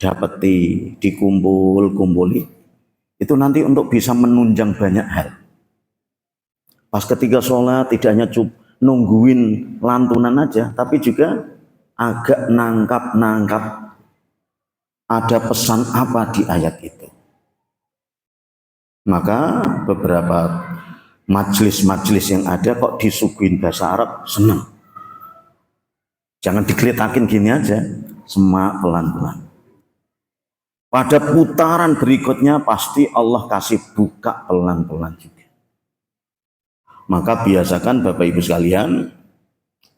dapati, dikumpuli, itu nanti untuk bisa menunjang banyak hal. Pas ketika sholat tidak hanya nungguin lantunan aja, tapi juga agak nangkap ada pesan apa di ayat itu. Maka beberapa majelis-majelis yang ada kok disuguhin bahasa Arab, senang. Jangan dikelitakin gini aja, semak pelan-pelan. Pada putaran berikutnya pasti Allah kasih buka pelan-pelan juga. Maka biasakan Bapak Ibu sekalian,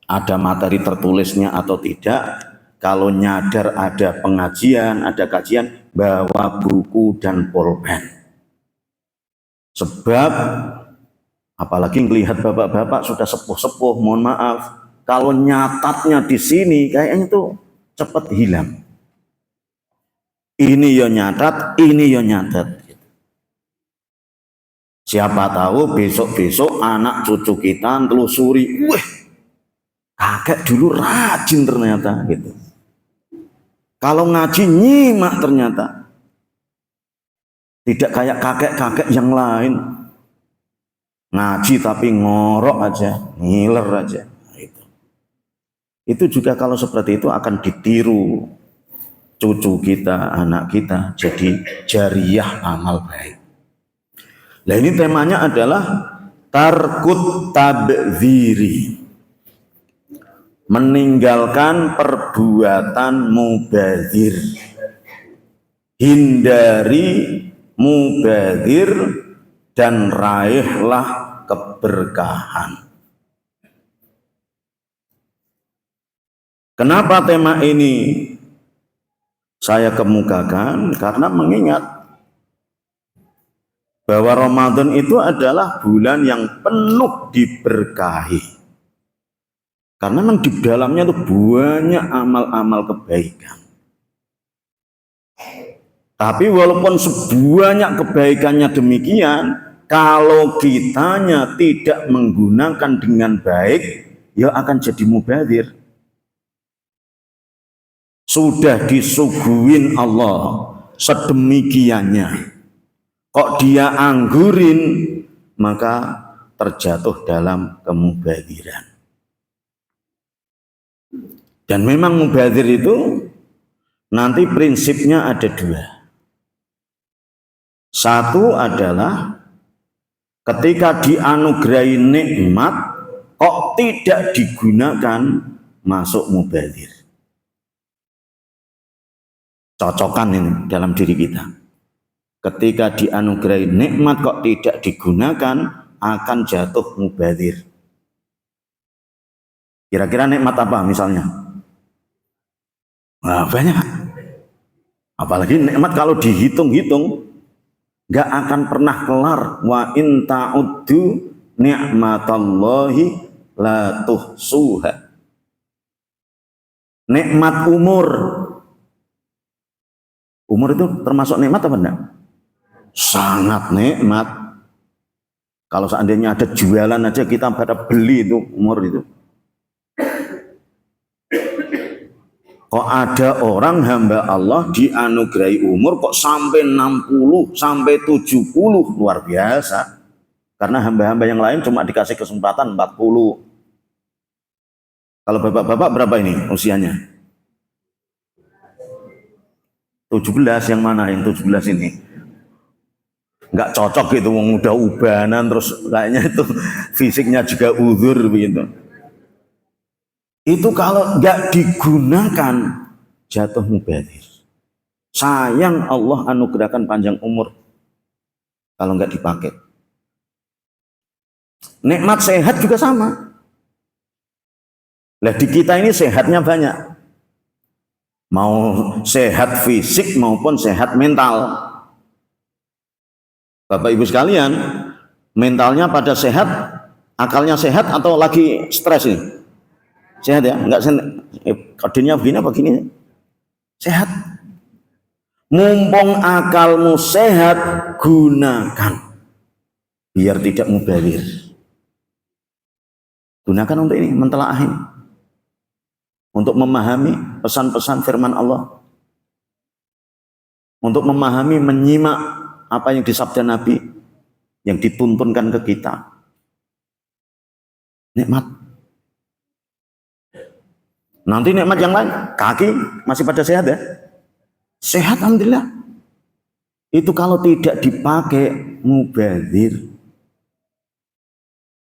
ada materi tertulisnya atau tidak, kalau nyadar ada pengajian, ada kajian, bawa buku dan pulpen. Sebab apalagi melihat bapak-bapak sudah sepuh-sepuh, mohon maaf, kalau nyatatnya di sini kayaknya tuh cepat hilang. Ini ya nyatat, ini ya nyatat. Siapa tahu besok-besok anak cucu kita telusuri, wah, kakek dulu rajin ternyata gitu. Kalau ngaji nyimak ternyata. Tidak kayak kakek-kakek yang lain. Ngaji tapi ngorok aja, ngiler aja. Itu juga kalau seperti itu akan ditiru cucu kita, anak kita, jadi jariyah amal baik. Nah ini temanya adalah tarkut tabdziri, meninggalkan perbuatan mubadzir, hindari mubadzir dan raihlah keberkahan. Kenapa tema ini saya kemukakan? Karena mengingat bahwa Ramadan itu adalah bulan yang penuh diberkahi. Karena memang di dalamnya itu banyak amal-amal kebaikan. Tapi walaupun sebanyak kebaikannya demikian, kalau kitanya tidak menggunakan dengan baik, ya akan jadi mubadzir. Sudah disuguhin Allah sedemikiannya, kok dia anggurin, maka terjatuh dalam kemubadziran. Dan memang mubadzir itu nanti prinsipnya ada dua. Satu adalah ketika dianugerahi nikmat kok tidak digunakan, masuk mubadzir. Cocokan ini dalam diri kita. Ketika dianugerahi nikmat kok tidak digunakan, akan jatuh mubadzir. Kira-kira nikmat apa misalnya? Nah, banyak. Apalagi nikmat kalau dihitung-hitung nggak akan pernah kelar. Wa in ta'uddu ni'matallahi la tuhsuha. Nikmat umur. Umur itu termasuk nikmat apa enggak? Sangat nikmat. Kalau seandainya ada jualan aja kita pada beli itu umur itu. Kok ada orang hamba Allah dianugerahi umur kok sampai 60, sampai 70, luar biasa. Karena hamba-hamba yang lain cuma dikasih kesempatan 40. Kalau bapak-bapak berapa ini usianya? 17, yang mana yang 17 ini? Nggak cocok gitu, udah ubanan terus kayaknya itu fisiknya juga uzur begitu. Itu kalau nggak digunakan jatuh mubadzir. Sayang Allah anugerahkan panjang umur kalau nggak dipakai. Nikmat sehat juga sama. Lah di kita ini sehatnya banyak. Mau sehat fisik maupun sehat mental. Bapak Ibu sekalian, mentalnya pada sehat, akalnya sehat atau lagi stres ini? Sehat ya? Enggak kodenya begini apa begini? Sehat. Mumpung akalmu sehat, gunakan biar tidak mubadzir. Gunakan untuk ini, mentelaah ini. Untuk memahami pesan-pesan firman Allah. untuk memahami, menyimak apa yang disabda Nabi, yang dituntunkan ke kita. Nikmat. Nanti nikmat yang lain, kaki masih pada sehat ya? Sehat alhamdulillah. Itu kalau tidak dipakai mubazir.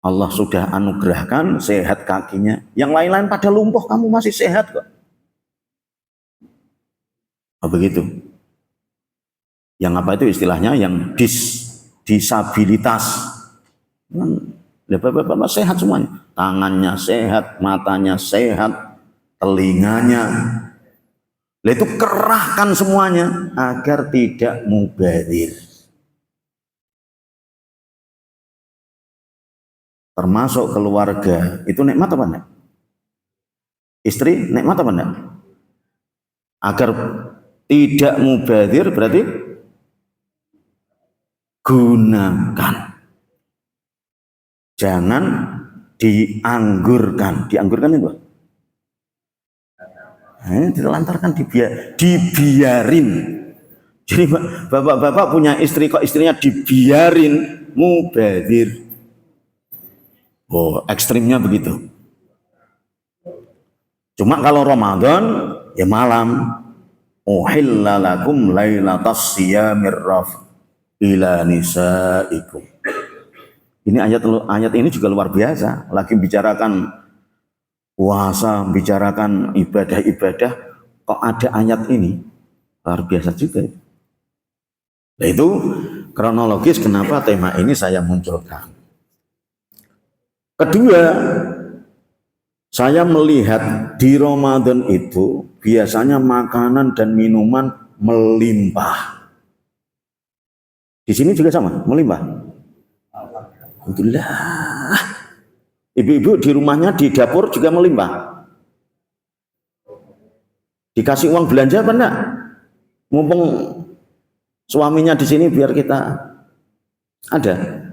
Allah sudah anugerahkan sehat kakinya. Yang lain-lain pada lumpuh, kamu masih sehat kok. Oh, begitu. Yang apa itu istilahnya? Yang disabilitas. Bapak-bapak sehat semuanya. Tangannya sehat, matanya sehat, telinganya. Lah itu kerahkan semuanya agar tidak mubazir. Termasuk keluarga. Itu nikmat apa enggak? Istri nikmat apa enggak? Agar tidak mubazir berarti gunakan. Jangan dianggurkan. Dianggurkan itu? Ditelantarkan, dibiarin. Jadi bapak-bapak punya istri, kok istrinya dibiarin mubazir. Oh, ekstrimnya begitu. Cuma kalau Ramadan ya malam, uhilla lakum lailatas siyamir raf ila nisaikum. Ini ayat ini juga luar biasa, lagi bicarakan puasa, bicarakan ibadah-ibadah, kok ada ayat ini, luar biasa juga. Nah, itu kronologis kenapa tema ini saya munculkan. Kedua, saya melihat di Ramadan itu biasanya makanan dan minuman melimpah. Di sini juga sama, melimpah. Alhamdulillah. Ibu-ibu di rumahnya, di dapur juga melimpah. Dikasih uang belanja apa enggak? Mumpung suaminya di sini biar kita ada.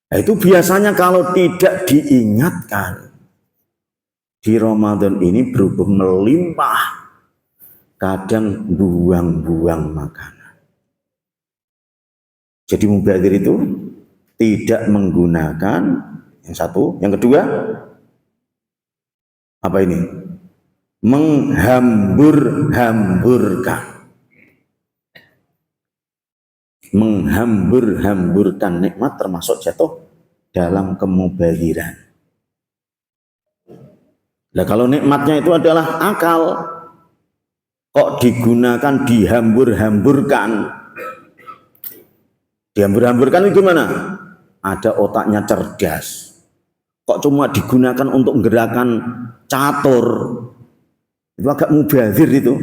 Nah, itu biasanya kalau tidak diingatkan di Ramadan ini berhubung melimpah, kadang buang-buang makanan. Jadi mubazir itu tidak menggunakan yang satu, yang kedua apa ini? Menghambur-hamburkan. Menghambur-hamburkan nikmat termasuk jatuh dalam kemubaziran. Nah, kalau nikmatnya itu adalah akal, kok digunakan dihambur-hamburkan? Dihambur-hamburkan itu gimana? Ada otaknya cerdas. Kok cuma digunakan untuk gerakan catur? Itu agak mubazir itu.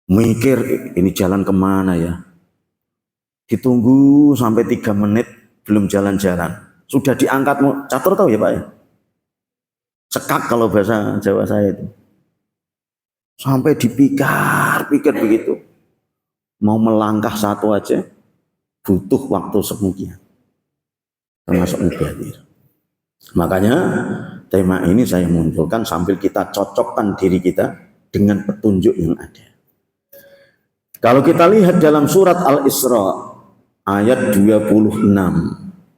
Mikir ini jalan kemana ya? Ditunggu sampai 3 menit belum jalan-jalan. Sudah diangkat, catur tahu ya Pak ya? Cekak kalau bahasa Jawa saya itu. Sampai dipikir-pikir begitu. Mau melangkah satu aja butuh waktu semuanya. Termasuk mubazir. Makanya tema ini saya munculkan sambil kita cocokkan diri kita dengan petunjuk yang ada. Kalau kita lihat dalam surat Al-Isra ayat 26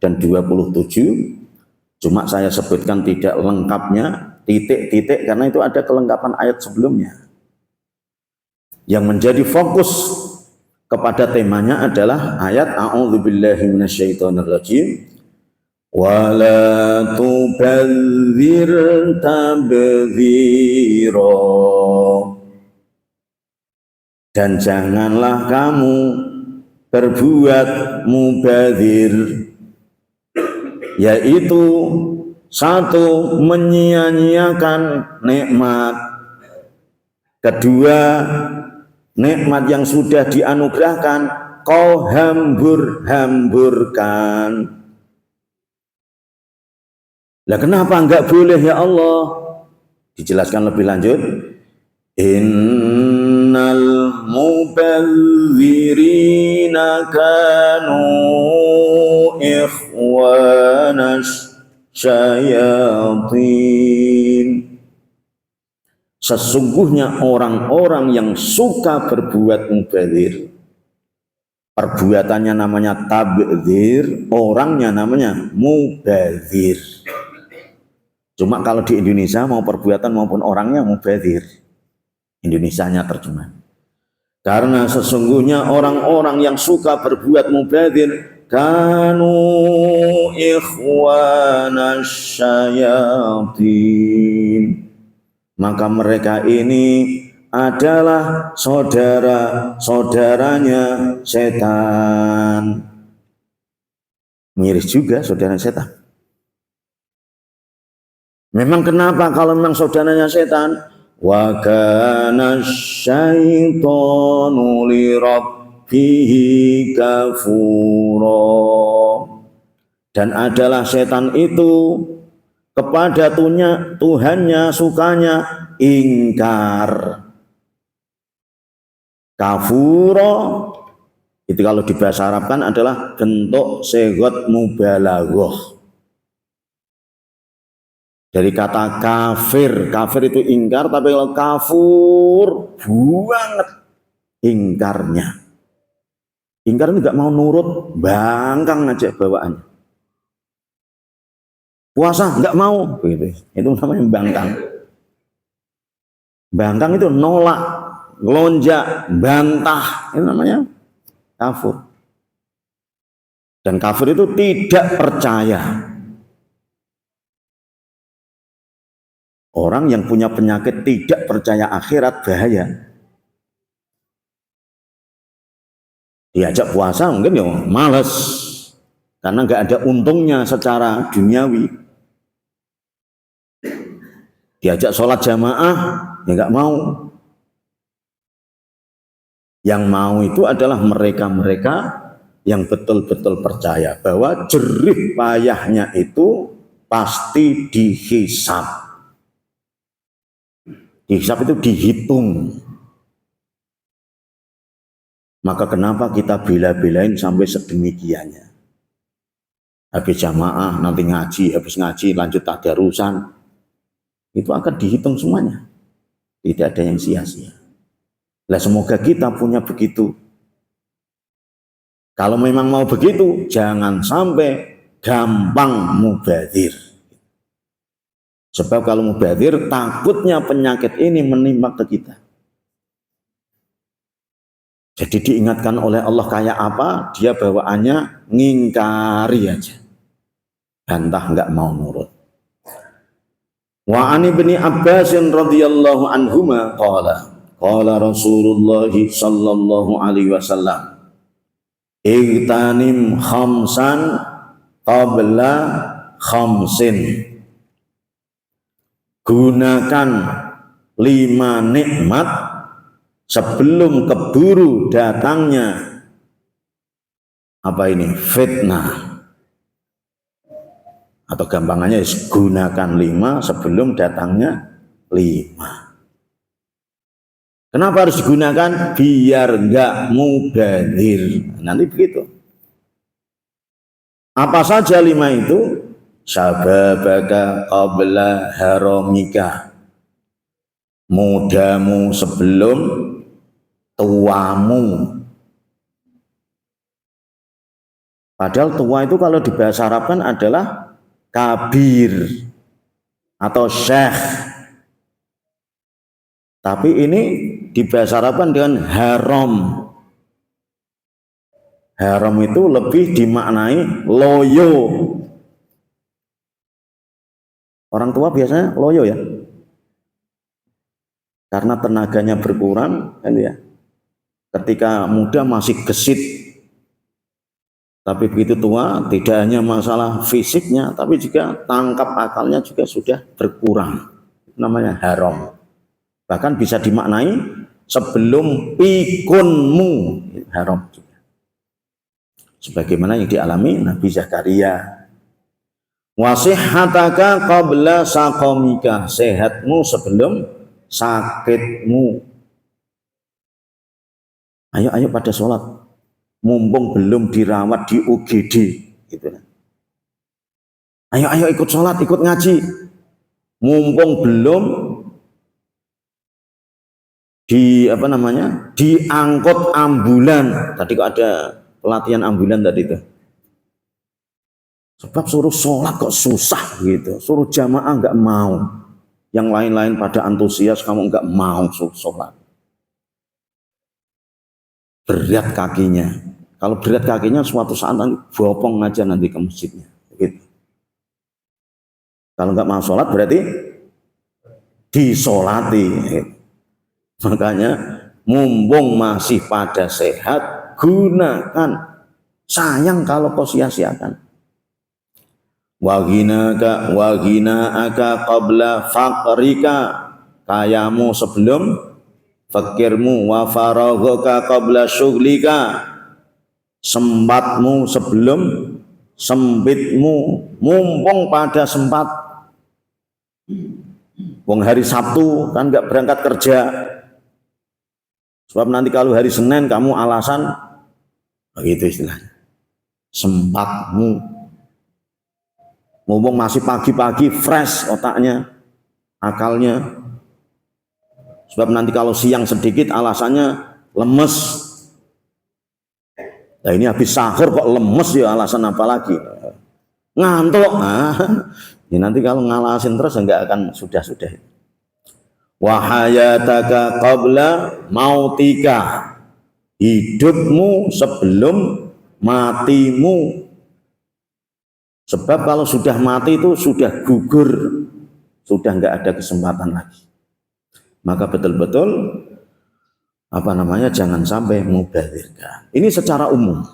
dan 27, cuma saya sebutkan tidak lengkapnya, titik-titik, karena itu ada kelengkapan ayat sebelumnya. Yang menjadi fokus kepada temanya adalah ayat a'udzubillahi minasyaitonirrajim wala tubadzir tabdzira, dan janganlah kamu berbuat mubazir, yaitu satu, menyia-nyiakan nikmat, kedua, nikmat yang sudah dianugerahkan kau hambur-hamburkan. Lah kenapa enggak boleh ya Allah? Dijelaskan lebih lanjut. Innal mubadzirina kanu ikhwanas syayatin. Sesungguhnya orang-orang yang suka berbuat mubadzir, perbuatannya namanya tabdzir, orangnya namanya mubadzir. Cuma kalau di Indonesia mau perbuatan maupun orangnya mubadzir. Indonesianya terjemah. Karena sesungguhnya orang-orang yang suka berbuat mubadzir kanu ikhwanas syayatin, maka mereka ini adalah saudara-saudaranya setan. Miris juga saudara setan. Memang kenapa kalau memang saudaranya setan? Wa kana syaitanu li rabbihi kafura, dan adalah setan itu kepada Tuhannya sukanya ingkar. Kafura itu kalau di bahasa Arab kan adalah bentuk sigot mubalaghah. Dari kata kafir, kafir itu ingkar, tapi kalau kafur banget ingkarnya. Ingkar itu nggak mau nurut, bangkang aja bawaannya. Puasa nggak mau, gitu. Itu namanya bangkang. Bangkang itu nolak, ngelonjak, bantah, itu namanya kafur. Dan kafir itu tidak percaya. Orang yang punya penyakit tidak percaya akhirat bahaya. Diajak puasa mungkin ya males, karena nggak ada untungnya secara duniawi. Diajak sholat jamaah ya nggak mau. Yang mau itu adalah mereka-mereka yang betul-betul percaya bahwa jerih payahnya itu pasti dihisab. Dihisab itu dihitung. Maka kenapa kita bela-belain sampai sedemikiannya? Habis jamaah, nanti ngaji, habis ngaji lanjut tadarusan. Itu akan dihitung semuanya. Tidak ada yang sia-sia. Lah semoga kita punya begitu. Kalau memang mau begitu, jangan sampai gampang mubadzir. Sebab kalau mubadzir, takutnya penyakit ini menimpa ke kita. Jadi diingatkan oleh Allah kayak apa, dia bawaannya ngingkari aja. Bantah nggak mau nurut. Wa an ibni Abbas radhiyallahu anhuma qala Rasulullah sallallahu alaihi wasallam, igtanim khamsan qabla khamsin. Gunakan 5 nikmat sebelum keburu datangnya apa ini? Fitnah. Atau gampangannya gunakan 5 sebelum datangnya 5. Kenapa harus digunakan? Biar enggak mubadzir. Nanti begitu. Apa saja 5 itu? Syababaka qabla haramika, mudamu sebelum tuamu. Padahal tua itu kalau di bahasa Arab kan adalah kabir atau syekh. Tapi ini di bahasa Arab kan dengan haram. Haram itu lebih dimaknai loyo. Orang tua biasanya loyo ya, karena tenaganya berkurang, kan ya. Ketika muda masih gesit, tapi begitu tua tidak hanya masalah fisiknya, tapi juga tangkap akalnya juga sudah berkurang. Namanya haram. Bahkan bisa dimaknai sebelum pikunmu, haram juga. Sebagaimana yang dialami Nabi Zakaria. Wasihhataka qabla saqamika, sehatmu sebelum sakitmu. Ayo pada sholat, mumpung belum dirawat di UGD, gitu. Ayo ikut sholat, ikut ngaji, mumpung belum diangkut ambulan. Tadi kok ada pelatihan ambulan tadi itu. Sebab suruh sholat kok susah gitu, suruh jamaah nggak mau. Yang lain-lain pada antusias, kamu nggak mau sholat. Berat kakinya. Kalau berat kakinya suatu saat nanti bopong aja nanti ke masjidnya. Gitu. Kalau nggak mau sholat berarti disolati. Gitu. Makanya mumpung masih pada sehat, gunakan. Sayang kalau kau sia-siakan. Wagina aka qabla faqrika, kayamu sebelum fakirmu, wa faraghaka qabla syughlika, sempatmu sebelum sempitmu. Mumpung pada sempat. Wong hari Sabtu kan nggak berangkat kerja, sebab nanti kalau hari Senin kamu alasan begitu istilahnya. Sempatmu. Mumpung masih pagi-pagi fresh otaknya, akalnya. Sebab nanti kalau siang sedikit alasannya lemes. Nah ini habis sahur kok lemes ya, alasan apa lagi? Ngantuk. Ya nanti kalau ngalasin terus enggak akan sudah-sudah. Wahayataka qabla mautika, hidupmu sebelum matimu. Sebab kalau sudah mati itu sudah gugur, sudah enggak ada kesempatan lagi. Maka betul-betul jangan sampai mubadzirkan. Ini secara umum.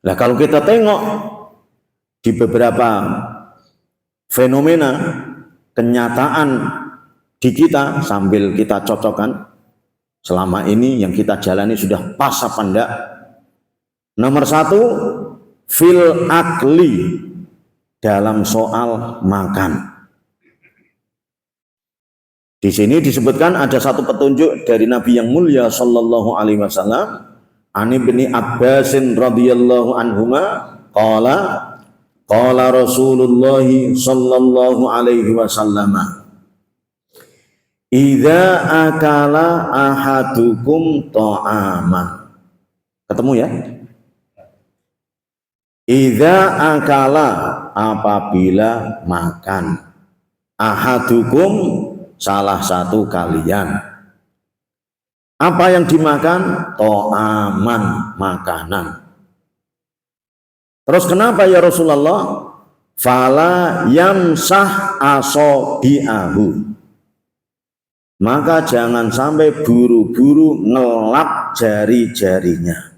Nah kalau kita tengok di beberapa fenomena kenyataan di kita, sambil kita cocokkan selama ini yang kita jalani sudah pas apa enggak. Nomor satu, fil akli, dalam soal makan. Di sini disebutkan ada satu petunjuk dari Nabi yang mulia sallallahu alaihi wasallam, Ani bin Abbasin radhiyallahu anhuma, qala Rasulullah sallallahu alaihi wasallam, idza akala ahadukum ta'aman. Ketemu ya? Idza akala, apabila makan, ahadukum, salah satu kalian. Apa yang dimakan? Ta'aman, makanan. Terus kenapa ya Rasulullah? Fala yamsah asabi'ahu, maka jangan sampai buru-buru ngelap jari-jarinya.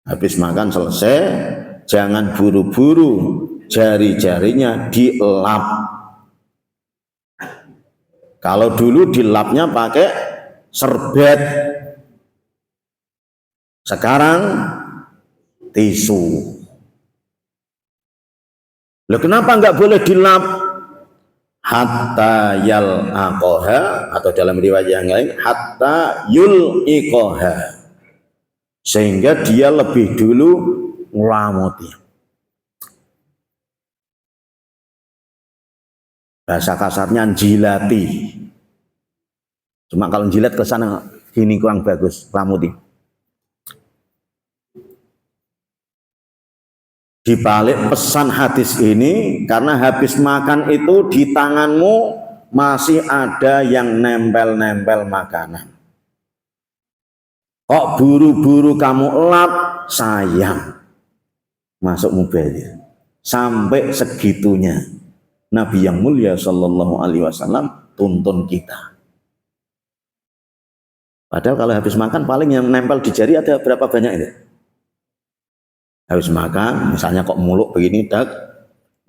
Habis makan selesai, jangan buru-buru jari-jarinya dilap. Kalau dulu dilapnya pakai serbet, sekarang tisu. Loh kenapa nggak boleh dilap? Hatta yal aqoha, atau dalam riwayat yang lain hatta yul iqoha, sehingga dia lebih dulu ngelamuti. Bahasa kasarnya jilati. Cuma kalau jilat ke sana ini kurang bagus, ngelamuti. Di balik pesan hadis ini, karena habis makan itu di tanganmu masih ada yang nempel-nempel makanan. Kok buru-buru kamu elap, sayang, masuk mubadzir. Sampai segitunya Nabi yang mulia sallallahu alaihi wasallam tuntun kita. Padahal kalau habis makan paling yang nempel di jari ada berapa banyak itu? Habis makan, misalnya kok muluk begini, dak.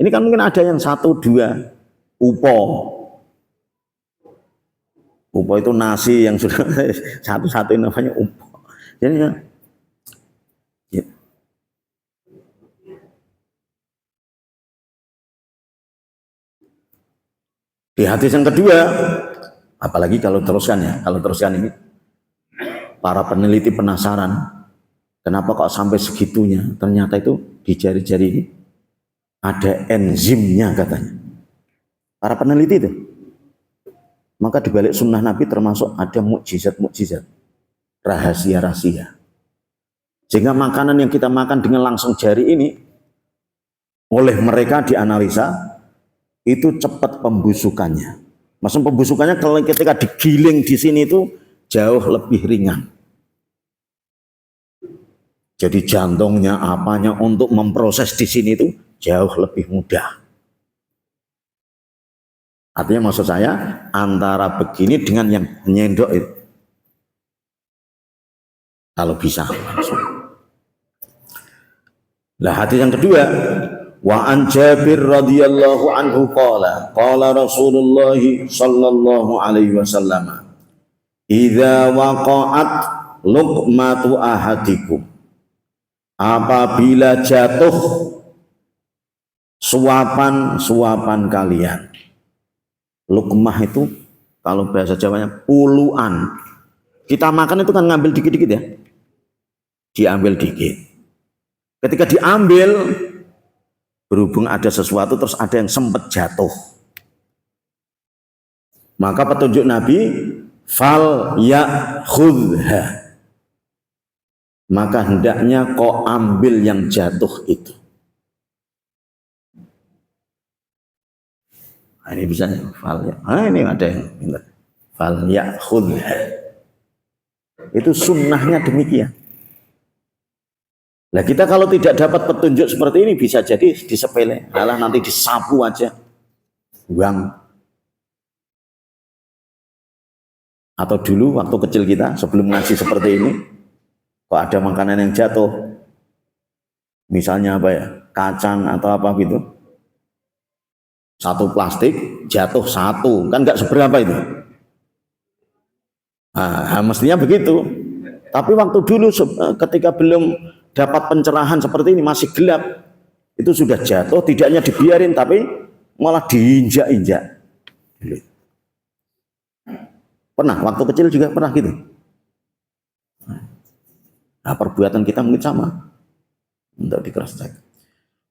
Ini kan mungkin ada yang 1, 2 upo. Upo itu nasi yang sudah satu-satu namanya upo. Jadi ya. Di hadis yang kedua, apalagi kalau teruskan ini, para peneliti penasaran. Kenapa kok sampai segitunya? Ternyata itu di jari-jari ini ada enzimnya katanya. Para peneliti itu. Maka di balik sunnah Nabi termasuk ada mukjizat-mukjizat, rahasia-rahasia. Sehingga makanan yang kita makan dengan langsung jari ini oleh mereka dianalisa itu cepat pembusukannya. Maksudnya pembusukannya kalau ketika digiling di sini itu jauh lebih ringan. Jadi jantungnya apanya untuk memproses di sini itu jauh lebih mudah. Artinya maksud saya antara begini dengan yang nyendok itu. Kalau bisa langsung. Lah hadis yang kedua, wa an Jabir radhiyallahu anhu qala Rasulullah sallallahu alaihi wasallam idza waqa'at luqmatu ahadikum, apabila jatuh suapan kalian. Luqmah itu kalau bahasa Jawanya puluhan. Kita makan itu kan ngambil dikit-dikit ya. Diambil dikit. Ketika diambil, berhubung ada sesuatu terus ada yang sempat jatuh. Maka petunjuk Nabi, fal ya'khudha. Maka hendaknya kau ambil yang jatuh itu. Nah, ini bisa fal ya. Ini ada yang pintar. Fal ya'khudha. Itu sunnahnya demikian. Nah kita kalau tidak dapat petunjuk seperti ini bisa jadi disepele, malah nanti disapu aja, buang. Atau dulu waktu kecil kita sebelum ngaji seperti ini, kok ada makanan yang jatuh, misalnya apa ya, kacang atau apa gitu, satu plastik jatuh satu, kan nggak seberapa itu. Nah, mestinya begitu. Tapi waktu dulu ketika belum dapat pencerahan seperti ini, masih gelap, itu sudah jatuh, tidak hanya dibiarin tapi malah diinjak-injak. Pernah, waktu kecil juga pernah gitu. Nah, perbuatan kita mungkin sama. Untuk dikeraskan.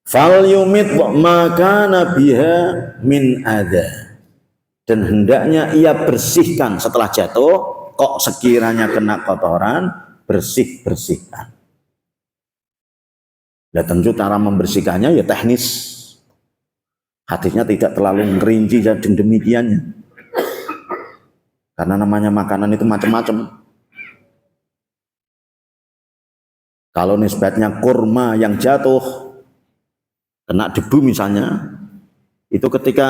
Fal yumit maka nabiha min ada. Dan hendaknya ia bersihkan setelah jatuh. Kok sekiranya kena kotoran, bersihkan. Nah tentu cara membersihkannya ya teknis. Hadisnya tidak terlalu ngerinci dan demikiannya. Karena namanya makanan itu macam-macam. Kalau nisbatnya kurma yang jatuh, kena debu misalnya, itu ketika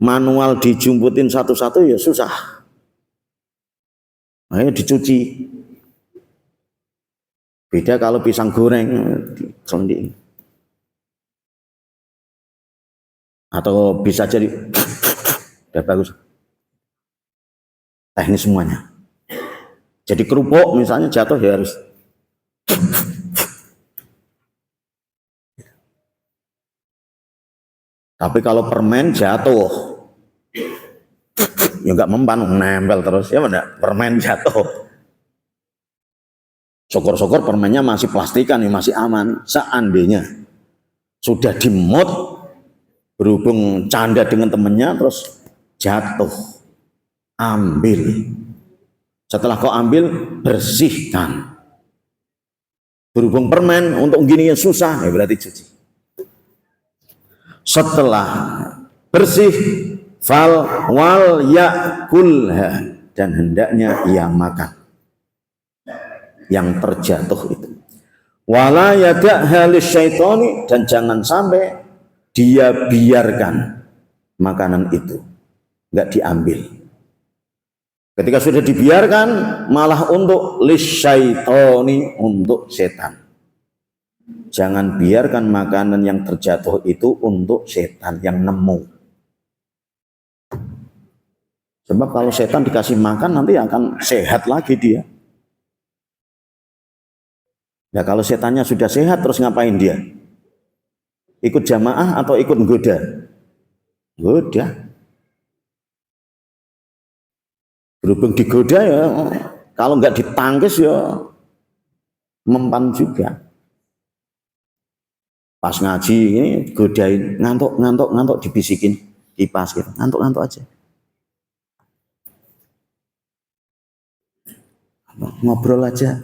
manual dijumputin satu-satu ya susah. Ayo dicuci. Beda kalau pisang goreng diselending. Atau bisa jadi udah bagus. Teknis semuanya. Jadi kerupuk misalnya jatuh ya harus. Tapi kalau permen jatuh ya nggak mempan, nempel terus ya mana permen jatuh. Syukur-syukur permennya masih plastikan ya masih aman. Seandainya sudah dimut berhubung canda dengan temennya terus jatuh, ambil. Setelah kau ambil bersihkan. Berhubung permen untuk gini susah ya berarti cuci. Setelah bersih fal wal yakulha, dan hendaknya ia makan yang terjatuh itu. Wala yada'ha lisyaitani, dan jangan sampai dia biarkan makanan itu, enggak diambil. Ketika sudah dibiarkan malah untuk lisyaitani, untuk setan. Jangan biarkan makanan yang terjatuh itu untuk setan yang nemu. Sebab kalau setan dikasih makan nanti akan sehat lagi dia. Nah kalau setannya sudah sehat terus ngapain dia? Ikut jamaah atau ikut goda? Goda. Berhubung digoda ya, kalau nggak ditangkis ya mempan juga. Pas ngaji ini godain, ngantuk dibisikin kipas gitu, ngantuk aja. ngobrol aja.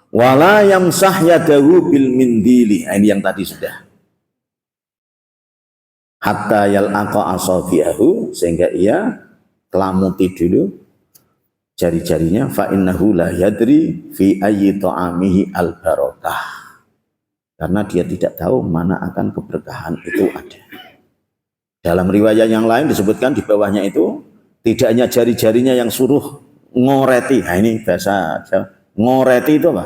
Wala yamsah yadahu bil mindili. Ini yang tadi sudah. Hatta yal'aqa asabi'ahu, sehingga ia kelamuti dulu jari-jarinya. Fa innahu la yadri fi ayyi ta'amihi al barakah. Karena dia tidak tahu mana akan keberkahan itu ada. Dalam riwayat yang lain disebutkan di bawahnya itu tidak hanya jari-jarinya yang suruh ngoreti. Nah, ini bahasa Jawa. Ngoreti itu apa?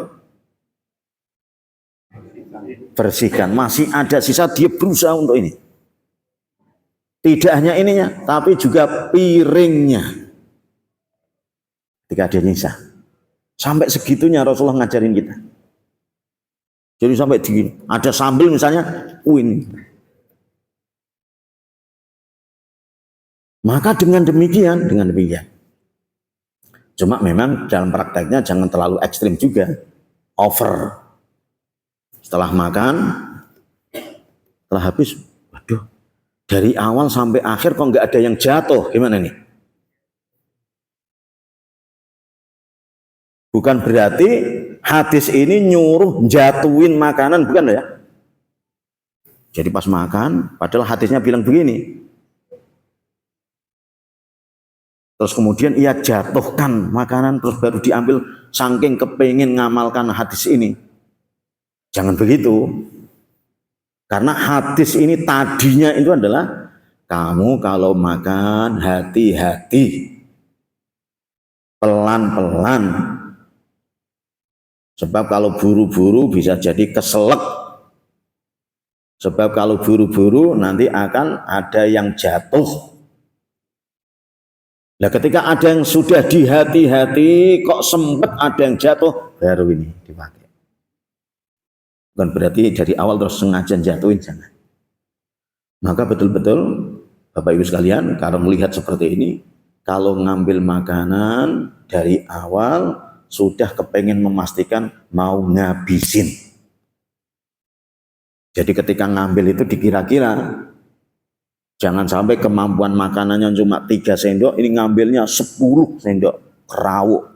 Bersihkan. Masih ada sisa, dia berusaha untuk ini. Tidak hanya ininya, tapi juga piringnya. Ketika dia nyisa. Sampai segitunya Rasulullah ngajarin kita. Jadi sampai di ada sambal misalnya, ini. Maka dengan demikian, cuma memang dalam prakteknya jangan terlalu ekstrim juga, over. Setelah makan, setelah habis, waduh, dari awal sampai akhir kok nggak ada yang jatuh, gimana nih? Bukan berarti hadis ini nyuruh jatuhin makanan, bukan ya? Jadi pas makan, padahal hadisnya bilang begini. Terus kemudian ia jatuhkan makanan, terus baru diambil saking kepengen ngamalkan hadis ini. Jangan begitu. Karena hadis ini tadinya itu adalah kamu kalau makan hati-hati. Pelan-pelan. Sebab kalau buru-buru bisa jadi keselak. Sebab kalau buru-buru nanti akan ada yang jatuh. Nah, ketika ada yang sudah di hati-hati, kok sempat ada yang jatuh, baru ini dipakai. Bukan berarti dari awal terus sengaja jatuhin, jangan. Maka betul-betul, Bapak Ibu sekalian, kalau melihat seperti ini, kalau ngambil makanan dari awal, sudah kepengen memastikan mau ngabisin. Jadi ketika ngambil itu dikira-kira, jangan sampai kemampuan makanannya cuma 3 sendok, ini ngambilnya 10 sendok, kerawuk.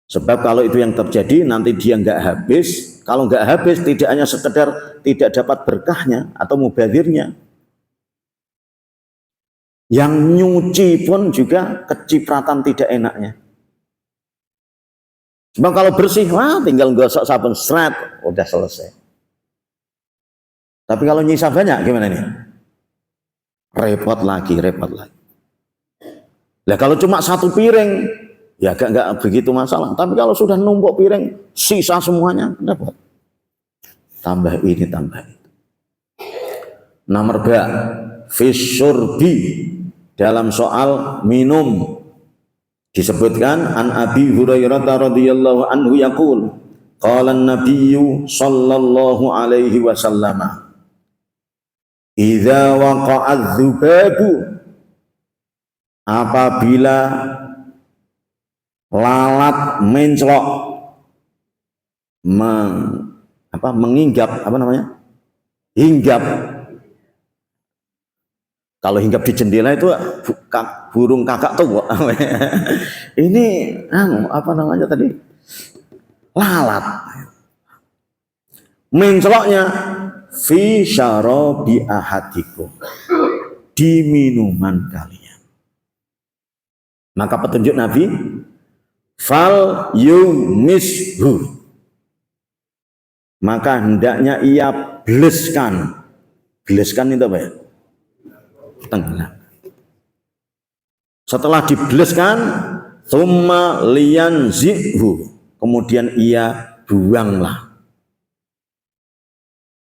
Sebab kalau itu yang terjadi, nanti dia nggak habis. Kalau nggak habis, tidak hanya sekedar tidak dapat berkahnya atau mubadirnya. Yang nyuci pun juga kecipratan tidak enaknya. Sebab kalau bersih, wah tinggal gosok sabun, seret, udah selesai. Tapi kalau nyisa banyak gimana nih? Repot lagi. Nah kalau cuma 1 piring, ya enggak begitu masalah. Tapi kalau sudah numpuk piring, sisa semuanya, dapat. Tambah ini, tambah itu. Nomor 2, fisyurbi, dalam soal minum. Disebutkan an Abi Hurairah radhiyallahu anhu yaqul, qala an-nabiyyu sallallahu alaihi wasallam, idza waqa'a dzubabu, apabila lalat menclok, menginggap, hinggap. Kalau hinggap di jendela itu burung kakak tua. Ini tadi? Lalat. Mencloknya fi syarabi ahadikum, di minuman kalian. Maka petunjuk Nabi, fal yumishu, maka hendaknya ia bleskan. Bleskan itu apa ya? Tenggelam. Setelah dibleskan, thumma liyanzihhu, kemudian ia buanglah.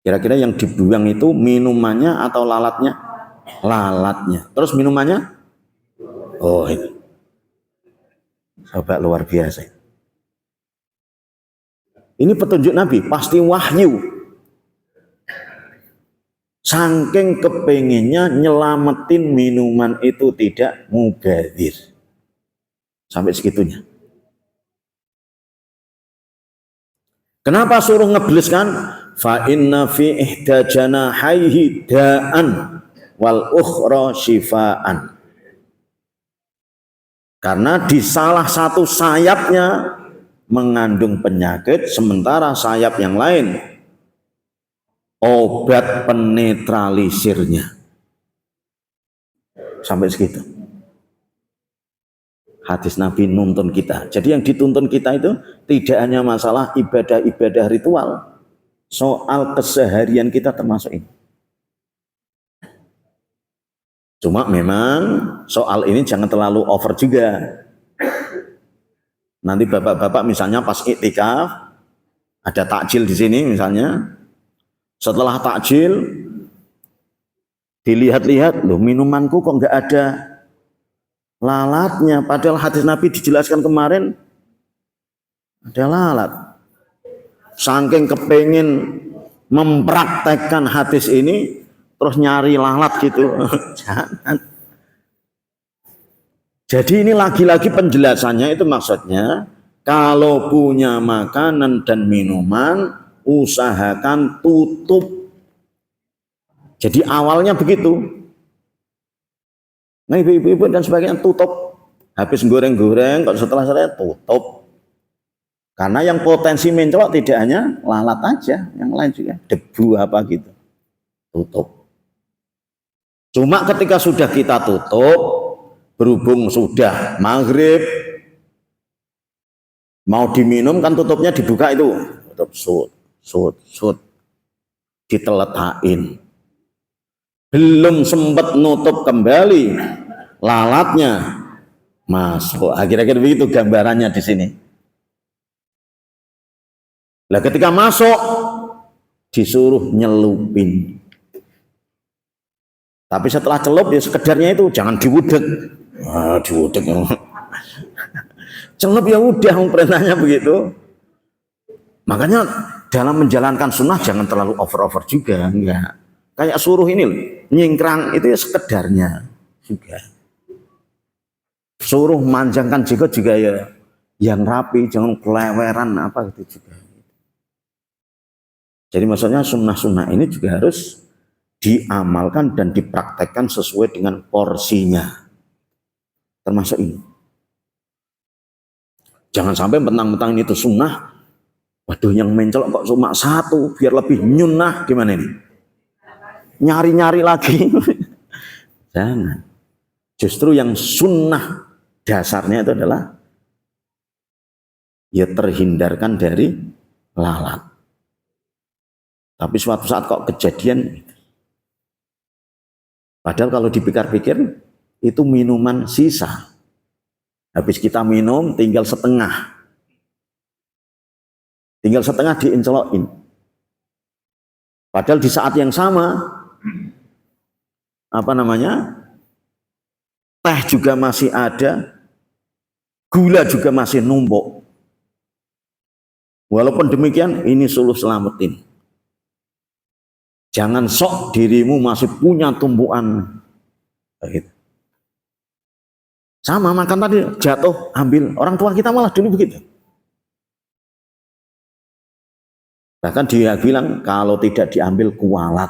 Kira-kira yang dibuang itu minumannya atau lalatnya? Lalatnya. Terus minumannya? Oh ini. Coba luar biasa. Ini petunjuk Nabi, pasti wahyu. Saking kepengennya nyelamatin minuman itu tidak mubadir. Sampai segitunya. Kenapa suruh ngebleskan? Fa inna fi ihda janahaihi da'an wal ukhra shifaan. Karena di salah satu sayapnya mengandung penyakit, sementara sayap yang lain obat penetralisirnya. Sampai segitu. Hadis Nabi nuntun kita. Jadi yang dituntun kita itu tidak hanya masalah ibadah-ibadah ritual, soal keseharian kita termasuk ini. Cuma memang soal ini jangan terlalu over juga. Nanti bapak-bapak misalnya pas iktikaf ada takjil di sini misalnya, setelah takjil dilihat-lihat, loh minumanku kok nggak ada lalatnya, padahal hadis Nabi dijelaskan kemarin ada lalat. Saking kepengen mempraktekkan hadis ini terus nyari lalat gitu. Jangan. Jadi ini lagi-lagi penjelasannya itu maksudnya kalau punya makanan dan minuman usahakan tutup. Jadi awalnya begitu. Nah ibu-ibu dan sebagainya tutup. Habis goreng-goreng kok setelah saya tutup. Karena yang potensi mencolok tidak hanya lalat aja, yang lain juga debu apa gitu. Tutup. Cuma ketika sudah kita tutup, berhubung sudah maghrib, mau diminum kan tutupnya dibuka itu, tutup sut, diteletakin. Belum sempat nutup kembali, lalatnya masuk. Akhir-akhir begitu gambarannya di sini. Nah ketika masuk, disuruh nyelupin. Tapi setelah celup ya sekedarnya itu jangan diwudek. Diwudek. Celup ya udah perintahnya begitu. Makanya dalam menjalankan sunnah jangan terlalu over juga, enggak. Kayak suruh ini loh, nyingkrang itu ya sekedarnya juga. Suruh manjangkan jenggot juga ya yang rapi, jangan keleweran apa gitu juga. Jadi maksudnya sunnah-sunnah ini juga harus diamalkan dan dipraktekkan sesuai dengan porsinya. Termasuk ini. Jangan sampai mentang-mentang ini itu sunnah, waduh yang mencolok kok cuma satu, biar lebih nyunnah, gimana ini? Nyari-nyari lagi. Jangan. Justru yang sunnah dasarnya itu adalah ya terhindarkan dari lalat. Tapi suatu saat kok kejadian, padahal kalau dipikir-pikir itu minuman sisa. Habis kita minum tinggal setengah. Tinggal setengah diincelokin. Padahal di saat yang sama teh juga masih ada, gula juga masih numpuk. Walaupun demikian ini suluh selamatin. Jangan sok dirimu masih punya tumpuan. Begitu. Sama makan tadi jatuh ambil, orang tua kita malah dulu begitu. Bahkan dia bilang kalau tidak diambil kualat.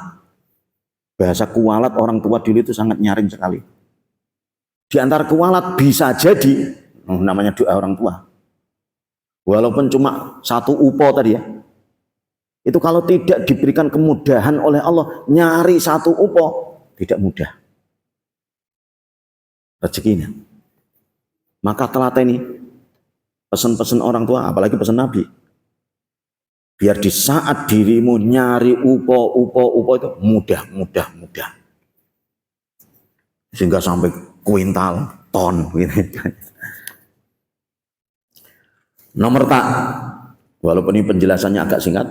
Bahasa kualat orang tua dulu itu sangat nyaring sekali. Di antara kualat bisa jadi namanya doa orang tua. Walaupun cuma satu upo tadi ya. Itu kalau tidak diberikan kemudahan oleh Allah, nyari satu upo tidak mudah rezekinya. Maka telateni pesan-pesan orang tua, apalagi pesan Nabi. Biar di saat dirimu nyari upo itu mudah. Sehingga sampai kuintal, ton gitu. Nomor tak, walaupun ini penjelasannya agak singkat,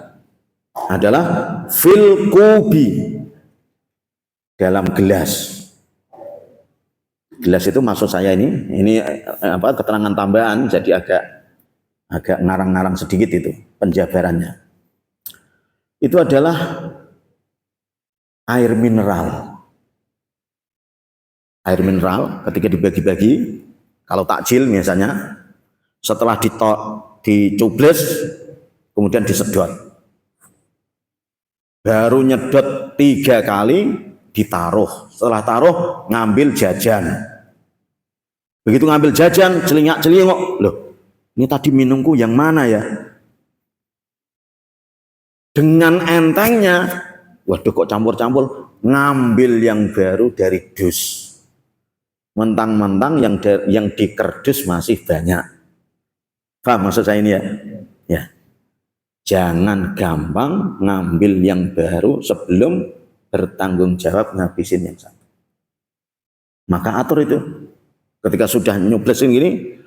adalah fil kubi, dalam gelas. Gelas itu maksud saya ini keterangan tambahan, jadi agak ngarang-ngarang sedikit itu penjabarannya. Itu adalah air mineral. Air mineral ketika dibagi-bagi, kalau takjil misalnya, setelah dicubles, kemudian disedot. Baru nyedot 3 kali, ditaruh. Setelah taruh, ngambil jajan. Begitu ngambil jajan, celingak-celingok, loh, ini tadi minumku yang mana ya? Dengan entengnya, waduh kok campur-campur, ngambil yang baru dari dus. Mentang-mentang yang di kerdus masih banyak. Paham maksud saya ini ya? Ya. Jangan gampang ngambil yang baru sebelum bertanggung jawab ngabisin yang satu. Maka atur itu. Ketika sudah nyoblesin gini,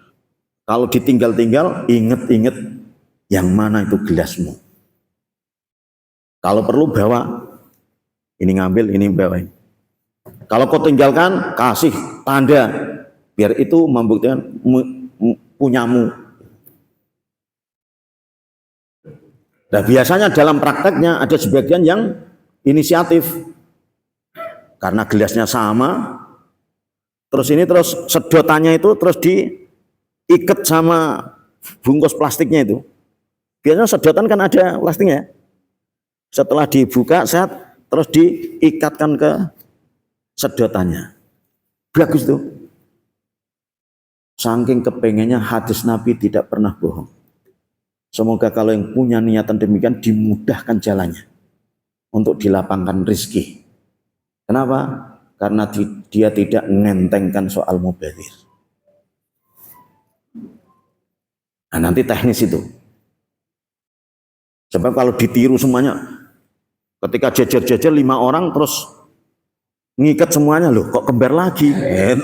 kalau ditinggal-tinggal, inget-inget yang mana itu gelasmu. Kalau perlu bawa, ini ngambil, ini bawa. Kalau kau tinggalkan, kasih tanda, biar itu membuktikan punyamu. Nah biasanya dalam prakteknya ada sebagian yang inisiatif, karena gelasnya sama, terus sedotannya itu terus diikat sama bungkus plastiknya itu. Biasanya sedotan kan ada plastiknya. Setelah dibuka, terus diikatkan ke sedotannya. Bagus tuh. Saking kepengennya hadis Nabi tidak pernah bohong. Semoga kalau yang punya niatan demikian dimudahkan jalannya untuk dilapangkan rizki. Kenapa? Karena dia tidak ngentengkan soal mubadzir. Nah nanti teknis itu. Sebab kalau ditiru semuanya, ketika jajar-jajar 5 orang terus ngikat semuanya, loh kok kembar lagi,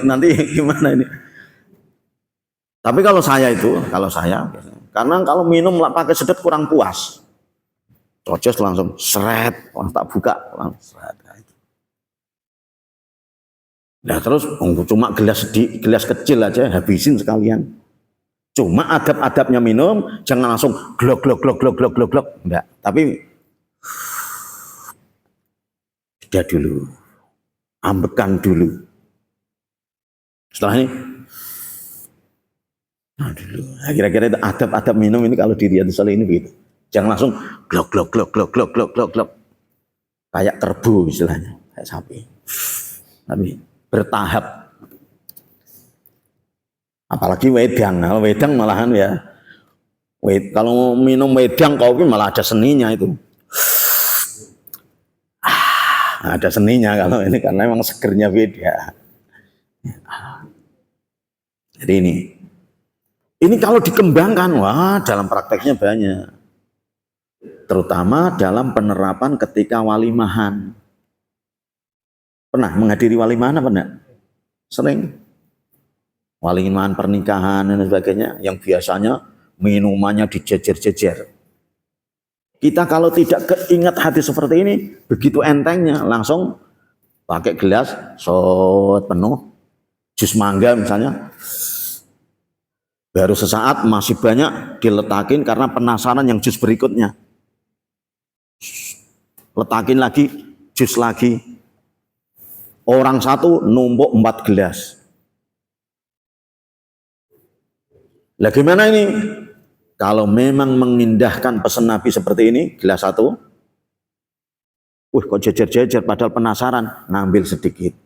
nanti gimana ini? Tapi kalau saya karena kalau minum pakai sedot kurang puas, cocos langsung seret, tak buka langsung seret. Nah terus cuma gelas kecil aja habisin sekalian. Cuma adab-adabnya minum jangan langsung glok glok glok glok glok glok glok, enggak. Tapi jeda dulu, ambekan dulu. Setelah ini, dulu. Nah, kira-kira itu adab-adab minum ini kalau di Riyadhus Shalihin ini begitu. Jangan langsung glok glok glok glok glok glok glok glok. Kayak kerbau istilahnya, kayak sapi. Tapi bertahap. Apalagi wedang, kalau wedang malahan ya. Kalau minum wedang kopi malah ada seninya itu. Ada seninya kalau ini karena memang segernya beda. Jadi ini kalau dikembangkan, wah dalam prakteknya banyak. Terutama dalam penerapan ketika walimahan. Pernah menghadiri walimahan apa enggak? Sering. Walimahan pernikahan dan sebagainya yang biasanya minumannya dijejer-jejer. Kita kalau tidak keingat hati seperti ini, begitu entengnya langsung pakai gelas shot penuh jus mangga misalnya. Baru sesaat masih banyak diletakin karena penasaran yang jus berikutnya. Letakin lagi, jus lagi. Orang satu numpuk 4 gelas. Lah gimana ini? Kalau memang mengindahkan pesan Nabi seperti ini, gelas 1, kok jejer-jejer padahal penasaran, ngambil sedikit.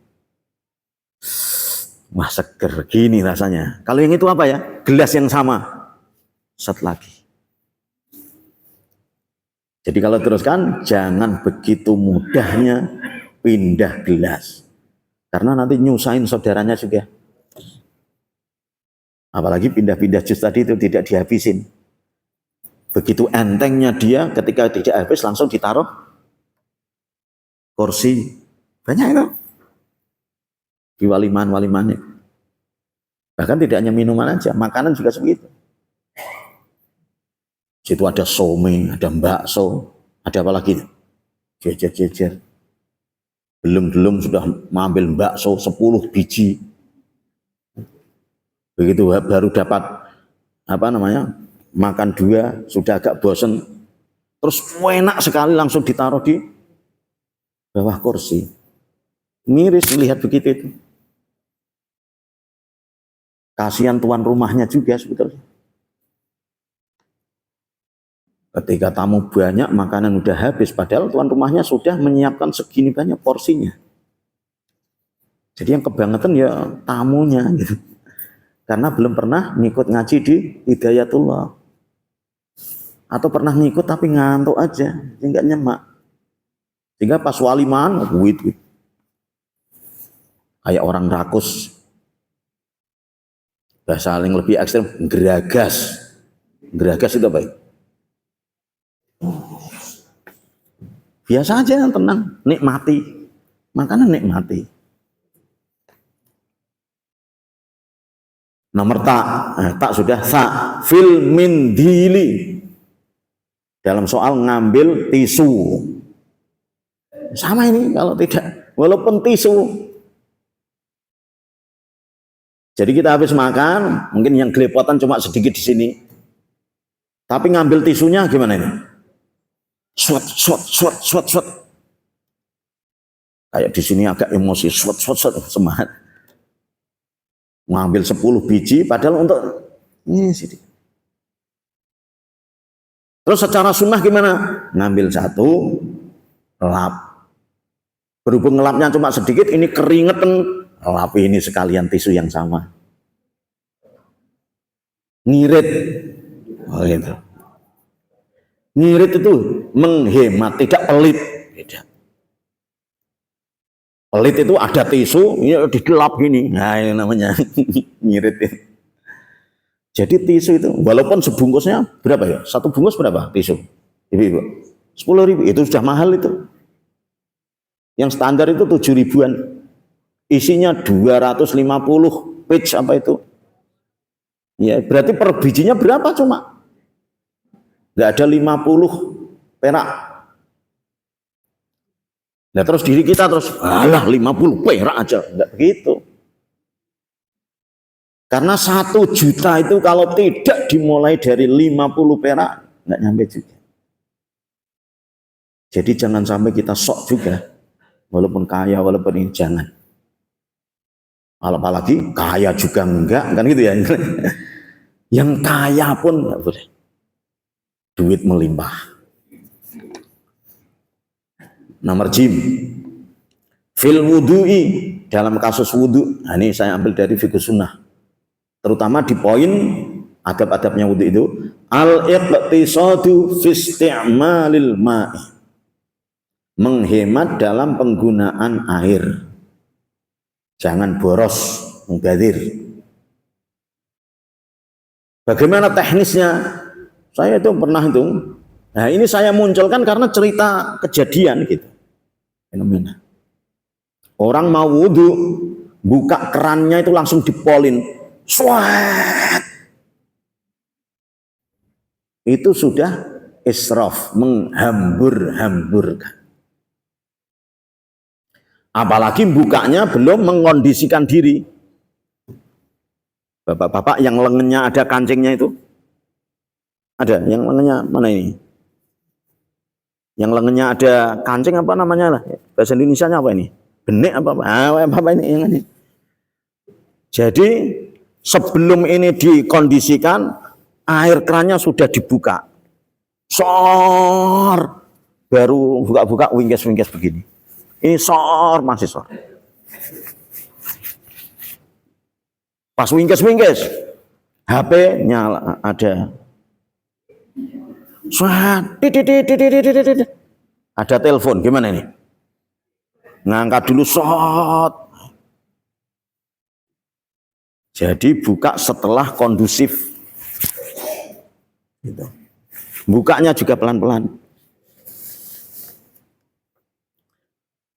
Wah seger gini rasanya. Kalau yang itu apa ya? Gelas yang sama. Set lagi. Jadi kalau teruskan, jangan begitu mudahnya pindah gelas. Karena nanti nyusahin saudaranya juga. Apalagi pindah-pindah jus tadi itu tidak dihabisin. Begitu entengnya dia ketika tidak habis langsung ditaruh kursi. Banyak itu. Di walimahan-walimahannya. Bahkan tidak hanya minuman aja, makanan juga sebegitu. Situ ada somai, ada bakso, ada apa lagi? Jejer-jejer. Belum sudah mengambil bakso 10 biji. Begitu baru dapat makan 2 sudah agak bosen, terus enak sekali langsung ditaruh di bawah kursi. Miris lihat begitu itu. Kasihan tuan rumahnya juga sebetulnya. Ketika tamu banyak, makanan udah habis, padahal tuan rumahnya sudah menyiapkan segini banyak porsinya. Jadi yang kebangetan ya tamunya gitu. karena belum pernah ngikut ngaji di Hidayatullah, atau pernah ngikut tapi ngantuk aja, nggak nyemak, sehingga pas waliman wit kayak orang rakus. Bahasa yang lebih ekstrem, geragas. Geragas itu apa? Biasa aja, tenang, nikmati. Makanan nikmati. Nomor tak, tak sudah sa fil mindili. Dalam soal ngambil tisu. Sama ini kalau tidak, walaupun tisu. Jadi kita habis makan, mungkin yang gelepotan cuma sedikit di sini. Tapi ngambil tisunya gimana ini? Swat. Kayak di sini agak emosi, swat, semangat. Ngambil 10 biji, padahal untuk ini sini. Terus secara sunnah gimana? Ngambil 1, lap. Berhubung ngelapnya cuma sedikit, ini keringetan. Lap ini sekalian tisu yang sama. Ngirit. Oh gitu. Ngirit itu menghemat, tidak pelit. Tidak. Pelit itu ada tisu, ini digelap gini. Nah ini namanya ngirit. Jadi tisu itu, walaupun sebungkusnya berapa ya? 1 bungkus berapa tisu? Ibu-ibu? 10.000, itu sudah mahal itu. Yang standar itu 7.000-an. Isinya 250 page apa itu? Ya, berarti per bijinya berapa cuma? Nggak ada 50 perak. Nah terus diri kita terus, alah 50 perak aja. Nggak begitu. Karena 1 juta itu kalau tidak dimulai dari 50 perak, nggak nyampe juga. Jadi jangan sampai kita sok juga. Walaupun kaya, walaupun ini, jangan. Apalagi kaya juga enggak, kan gitu ya. Yang kaya pun enggak boleh. Duit melimpah. Nomor jim. Fil wudu'i, dalam kasus wudu. Nah, ini saya ambil dari fikih sunnah. Terutama di poin adab-adabnya wudu itu. Al-iqtisadu fi isti'malil ma'i. Menghemat dalam penggunaan air. Jangan boros, mubadzir. Bagaimana teknisnya? Saya itu pernah itu. Nah ini saya munculkan karena cerita kejadian gitu. Fenomena. Orang mau wudhu, buka kerannya itu langsung dipolin. Swat. Itu sudah israf, menghambur-hamburkan. Apalagi bukanya belum mengkondisikan diri. Bapak-bapak yang lengannya ada kancingnya itu. Ada yang lengannya mana ini? Yang lengannya ada kancing apa namanya lah? Bahasa Indonesianya apa ini? Benek apa? Apa ini yang ini? Jadi sebelum ini dikondisikan, air kerannya sudah dibuka. Sor. Baru buka-buka wingkes-wingkes begini. Ini sor, masih sor. Pas wingkes-wingkes, HP nyala ada. Ada telepon, gimana ini? Ngangkat dulu shot. Jadi buka setelah kondusif. Gitu. Bukanya juga pelan-pelan.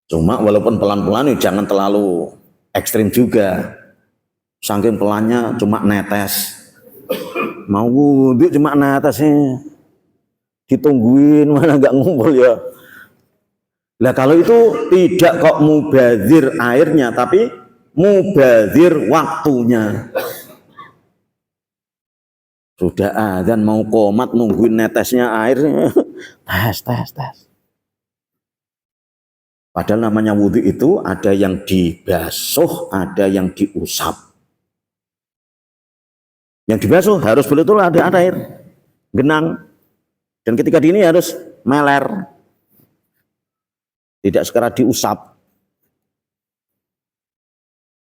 Cuma walaupun pelan-pelan jangan terlalu ekstrim juga. Saking pelannya cuma netes. Mau wudhu cuma netesnya. Ditungguin mana nggak ngumpul ya. Nah kalau itu tidak kok mubadzir airnya, tapi mubadzir waktunya. Sudah adzan mau qomat nungguin netesnya air. tes. Padahal namanya wudhu itu ada yang dibasuh, ada yang diusap. Yang dibasuh harus betul-betul ada air, genang. Dan ketika ini harus meler. Tidak sekedar diusap.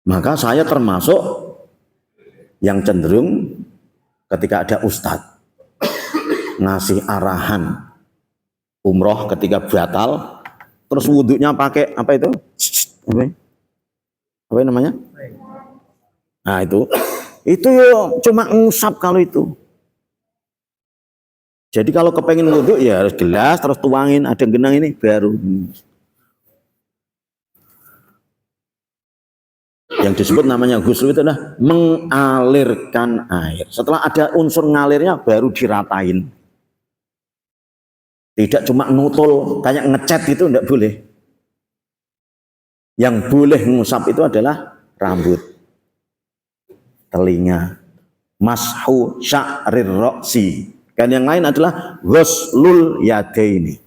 Maka saya termasuk yang cenderung ketika ada ustadz ngasih arahan umroh ketika batal, terus wudhunya pakai apa itu? Apa namanya? Nah itu cuma ngusap kalau itu. Jadi kalau kepengen wudhu ya harus gelas, terus tuangin, ada genang ini baru. Yang disebut namanya ghusl itu adalah mengalirkan air. Setelah ada unsur ngalirnya baru diratain. Tidak cuma nutul kayak ngecat itu enggak boleh. Yang boleh ngusap itu adalah rambut, telinga, mashu sya'rir ra'si. Dan yang lain adalah ghuslul yadaini.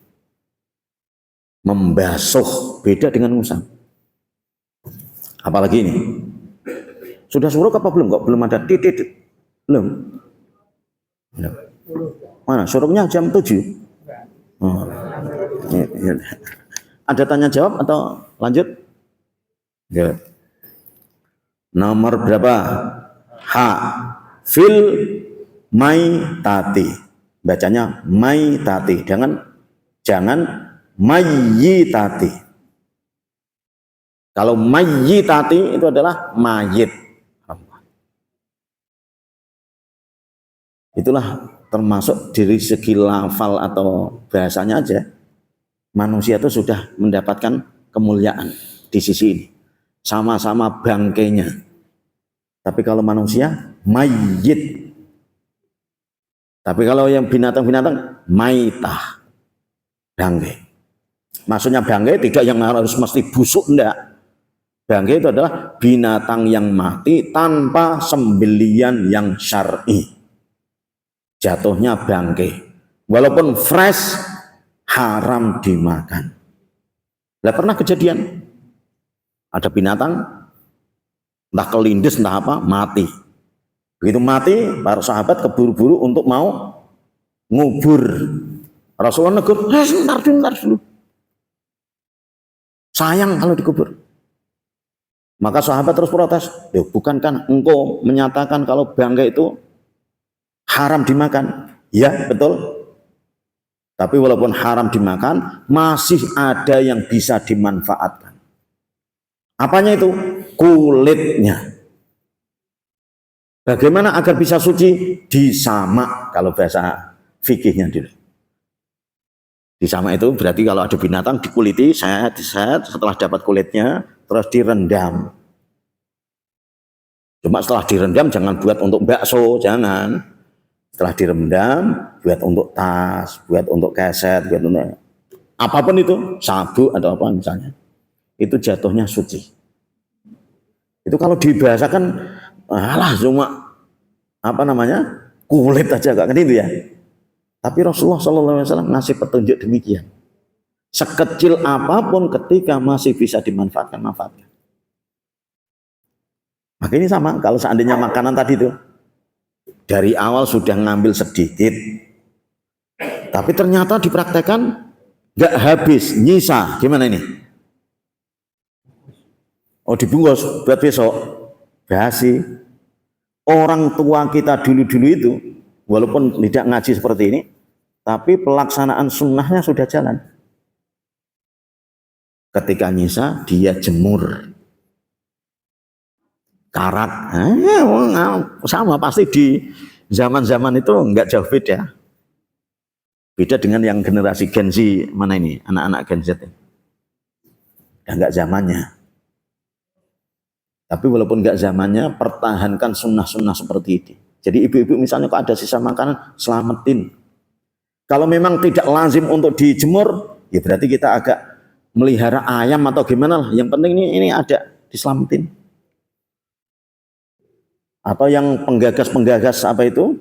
Membasuh, beda dengan ngusap. Apalagi ini. Sudah suruk apa belum? Kok belum ada titik? Belum. Mana? Suruknya jam 7. Oh. Ya. Ada tanya jawab atau lanjut? Ya. Nomor berapa? H. Fil maitati. Bacanya maitati. Jangan mayyitati. Kalau mayyitati itu adalah mayit. Itulah termasuk dari segi lafal atau bahasanya aja, manusia itu sudah mendapatkan kemuliaan di sisi ini. Sama-sama bangkainya. Tapi kalau manusia, mayyit. Tapi kalau yang binatang-binatang, maitah. Bangkai. Maksudnya bangkai tidak yang harus mesti busuk, enggak. Bangkai itu adalah binatang yang mati tanpa sembelian yang syar'i. Jatuhnya bangkai. Walaupun fresh, haram dimakan. Lah pernah kejadian ada binatang entah kelindes entah apa mati. Begitu mati, para sahabat keburu-buru untuk mau ngubur. Rasulullah negur, sebentar dulu. Sayang kalau dikubur. Maka sahabat terus protes, bukankah engkau menyatakan kalau bangkai itu haram dimakan? Ya, betul. Tapi walaupun haram dimakan, masih ada yang bisa dimanfaatkan. Apanya itu? Kulitnya. Bagaimana agar bisa suci? Disamak, kalau bahasa fikihnya dulu. Disamak itu berarti kalau ada binatang dikuliti, setelah dapat kulitnya, terus direndam. Cuma setelah direndam jangan buat untuk bakso, jangan. Setelah direndam, buat untuk tas, buat untuk keset, buat untuk apapun itu, sabuk atau apa misalnya. Itu jatuhnya suci. Itu kalau dibahasakan, alah cuma apa namanya, kulit aja, gak kan itu ya. Tapi Rasulullah SAW ngasih petunjuk demikian. Sekecil apapun ketika masih bisa dimanfaatkan, manfaatkan. Maka ini sama, kalau seandainya makanan tadi itu, dari awal sudah ngambil sedikit, tapi ternyata dipraktekkan nggak habis, nyisa, gimana ini? Oh dibungkus buat besok, basi. Orang tua kita dulu-dulu itu, walaupun tidak ngaji seperti ini, tapi pelaksanaan sunnahnya sudah jalan. Ketika nyisa, dia jemur. Karat, sama pasti di zaman-zaman itu enggak jauh beda. Beda dengan yang generasi Gen Z, mana ini, anak-anak Gen Z. Enggak zamannya. Tapi walaupun enggak zamannya, pertahankan sunnah-sunnah seperti ini. Jadi ibu-ibu misalnya kok ada sisa makanan, selamatin. Kalau memang tidak lazim untuk dijemur, ya berarti kita agak melihara ayam atau gimana lah. Yang penting ini ada, diselamatin. Atau yang penggagas apa itu,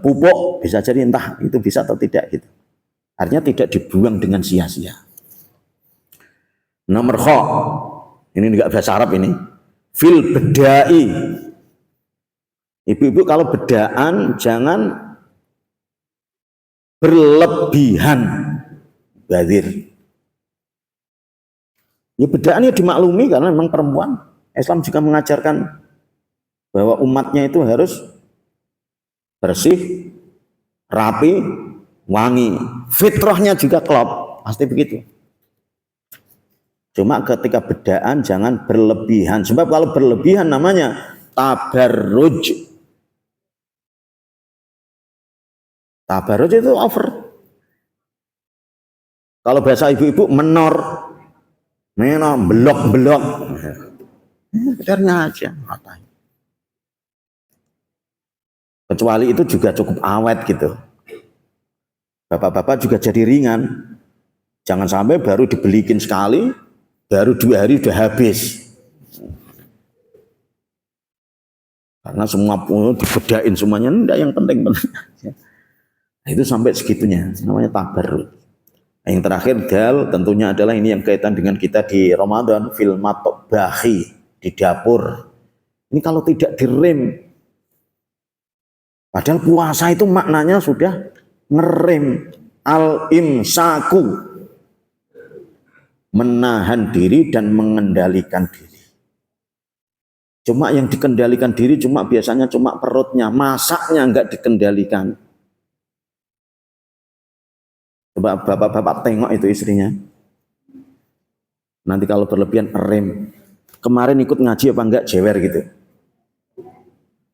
pupuk, bisa jadi entah itu bisa atau tidak gitu. Artinya tidak dibuang dengan sia-sia. Nomor kho, ini enggak bahasa Arab ini, fil bedai. Ibu-ibu kalau bedaan jangan berlebihan badir. Ya bedaan ya dimaklumi karena memang perempuan. Islam juga mengajarkan bahwa umatnya itu harus bersih, rapi, wangi. Fitrahnya juga klop, pasti begitu. Cuma ketika bedaan jangan berlebihan. Sebab kalau berlebihan namanya tabarruj. Tabarruj itu over. Kalau bahasa ibu-ibu menor, belok-belok. Bedarnya aja. Kecuali itu juga cukup awet gitu. Bapak-bapak juga jadi ringan. Jangan sampai baru dibelikin sekali, baru 2 hari udah habis. Karena semua pun dibedain semuanya, enggak, yang penting. Nah, itu sampai segitunya, namanya tabarruj. Nah, yang terakhir dal tentunya adalah ini yang kaitan dengan kita di Ramadan, fil matbahi, di dapur. Ini kalau tidak direm, padahal puasa itu maknanya sudah ngerem, al-imsaku, menahan diri dan mengendalikan diri. Cuma yang dikendalikan diri biasanya cuma perutnya, masaknya enggak dikendalikan. Coba bapak-bapak tengok itu istrinya. Nanti kalau berlebihan rem. Kemarin ikut ngaji apa enggak jewer gitu.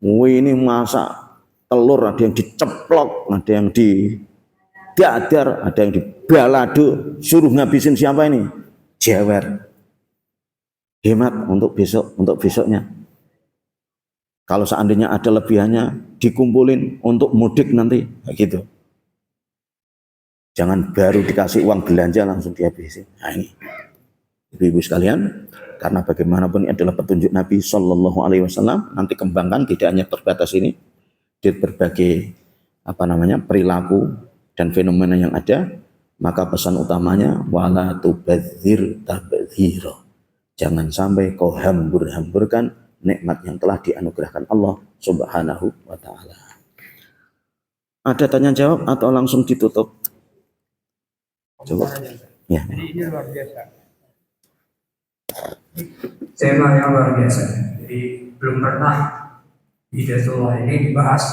Wih, ini masak telur, ada yang diceplok, ada yang didadar, ada yang dibalado, suruh ngabisin siapa ini? Jewer. Hemat untuk besoknya. Kalau seandainya ada lebihannya, dikumpulin untuk mudik nanti, kayak gitu. Jangan baru dikasih uang belanja langsung dihabisin. Nah ini, ibu-ibu sekalian, karena bagaimanapun ini adalah petunjuk Nabi Shallallahu Alaihi Wasallam. Nanti kembangkan tidak hanya terbatas ini di berbagai perilaku dan fenomena yang ada. Maka pesan utamanya wala tubadzir tabdzira. Jangan sampai kau hambur-hamburkan nikmat yang telah dianugerahkan Allah Subhanahu wa taala. Ada tanya jawab atau langsung ditutup? Coba. Ya. Jadi ini luar biasa. Tema yang luar biasa. Jadi belum pernah Hidayatullah ini dibahas.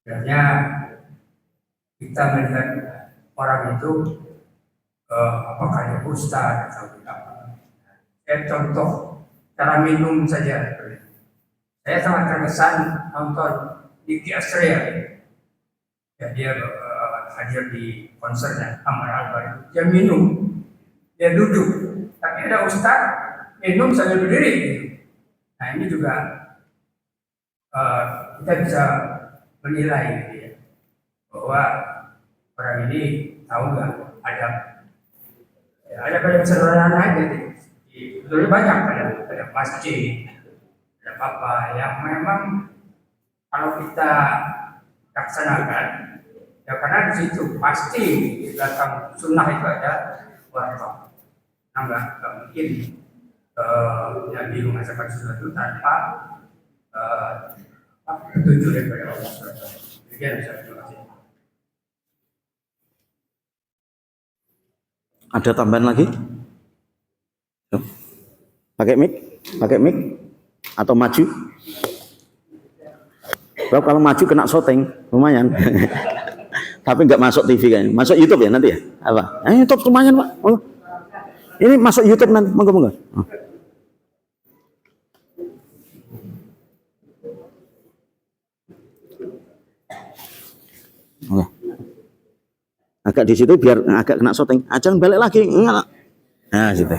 Sebenarnya kita melihat orang itu apakah dia ustaz atau apa. Contoh cara minum saja. Saya sangat terkesan nonton Nicky Astria. Ya, dia hadir di konsernya Amar Albar. Dia minum, dia duduk, tapi ada ustaz minum sambil berdiri. Nah ini juga kita bisa menilai gitu ya, bahwa orang ini tahu nggak ada banyak sederhana aja. Sebetulnya banyak, ada masjid, ada apa yang memang kalau kita laksanakan. Ya karena di situ pasti di belakang sunnah itu ada warta. Nah nggak mungkin Nabi mengajarkan sesuatu tanpa petunjuk daripada Allah SWT. Demikian bisa terima kasih. Ada tambahan lagi? Pakai mic atau maju? Sebab kalau maju kena syuting lumayan. Tapi nggak masuk TV kayaknya. Masuk YouTube ya nanti ya? Apa? YouTube lumayan Pak. Oh. Ini masuk YouTube nanti, monggo. Oh. Oh. Agak di situ biar agak kena syuting. Jangan balik lagi. Enggak. Nah, situ.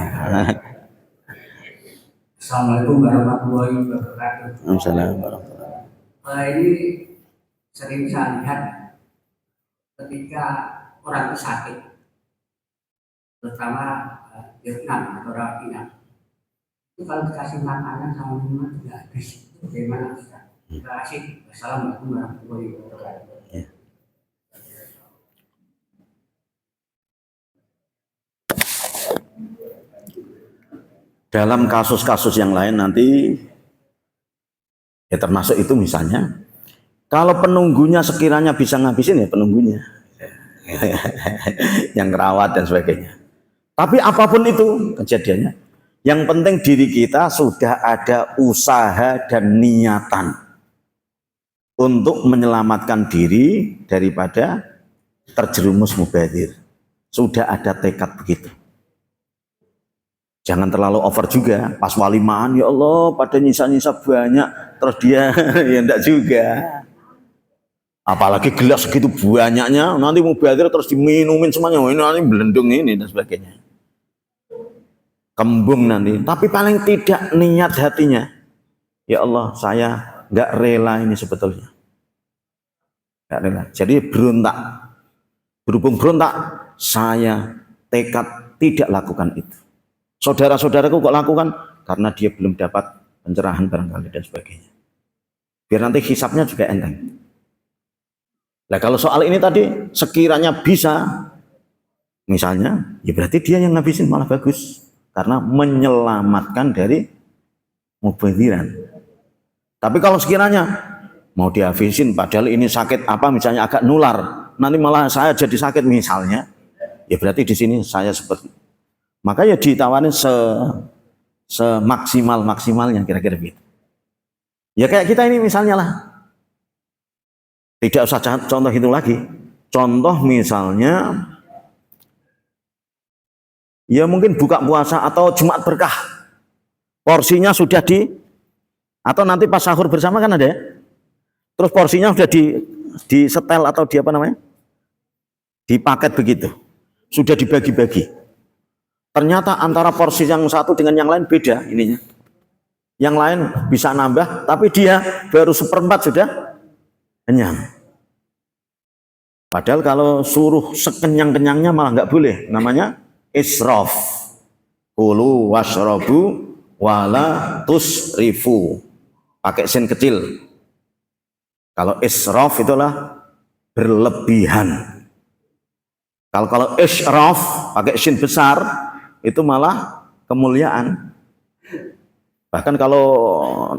Assalamualaikum warahmatullahi wabarakatuh. Assalamualaikum warahmatullahi wabarakatuh. Ini sering saya lihat ketika orang itu sakit, terutama Vietnam atau orang Cina, itu kalau dikasih makanan sama minuman tidak habis. Bagaimana Ustaz? Terima kasih. Wassalamualaikum warahmatullahi wabarakatuh. Dalam kasus-kasus yang lain nanti ya termasuk itu misalnya kalau penunggunya sekiranya bisa ngabisin ya penunggunya yang rawat dan sebagainya. Tapi apapun itu kejadiannya Yang penting diri kita sudah ada usaha dan niatan untuk menyelamatkan diri daripada terjerumus mubadzir. Sudah ada tekad begitu. Jangan terlalu over juga. Pas walimaan, ya Allah, pada nyisa-nyisa banyak, terus dia ya enggak juga. Apalagi gelas segitu banyaknya, nanti mubadzir terus diminumin semuanya, ini nanti belendung ini dan sebagainya. Kembung nanti. Tapi paling tidak niat hatinya, ya Allah, saya enggak rela ini sebetulnya. Enggak rela. Jadi berontak. Berhubung berontak, saya tekad tidak lakukan itu. Saudara-saudaraku kok lakukan? Karena dia belum dapat pencerahan barangkali dan sebagainya. Biar nanti hisapnya juga enteng. Nah kalau soal ini tadi, sekiranya bisa, misalnya, ya berarti dia yang ngabisin malah bagus. Karena menyelamatkan dari mubadziran. Tapi kalau sekiranya mau dihabisin, padahal ini sakit apa, misalnya agak nular, nanti malah saya jadi sakit misalnya, ya berarti di sini saya seperti. Maka ya ditawarin semaksimal-maksimalnya kira-kira gitu. Ya kayak kita ini misalnya lah. Tidak usah contoh itu lagi. Contoh misalnya, ya mungkin buka puasa atau Jumat berkah. Porsinya sudah atau nanti pas sahur bersama kan ada ya. Terus porsinya sudah di setel atau di apa namanya? Dipaket begitu. Sudah dibagi-bagi. Ternyata antara porsi yang satu dengan yang lain beda ininya. Yang lain bisa nambah, tapi dia baru 1/4 sudah kenyang. Padahal kalau suruh sekenyang-kenyangnya malah nggak boleh. Namanya israf. Kulu washrabu wala tusrifu. Pakai sin kecil. Kalau israf itulah berlebihan. Kalau israf pakai sin besar, itu malah kemuliaan. Bahkan kalau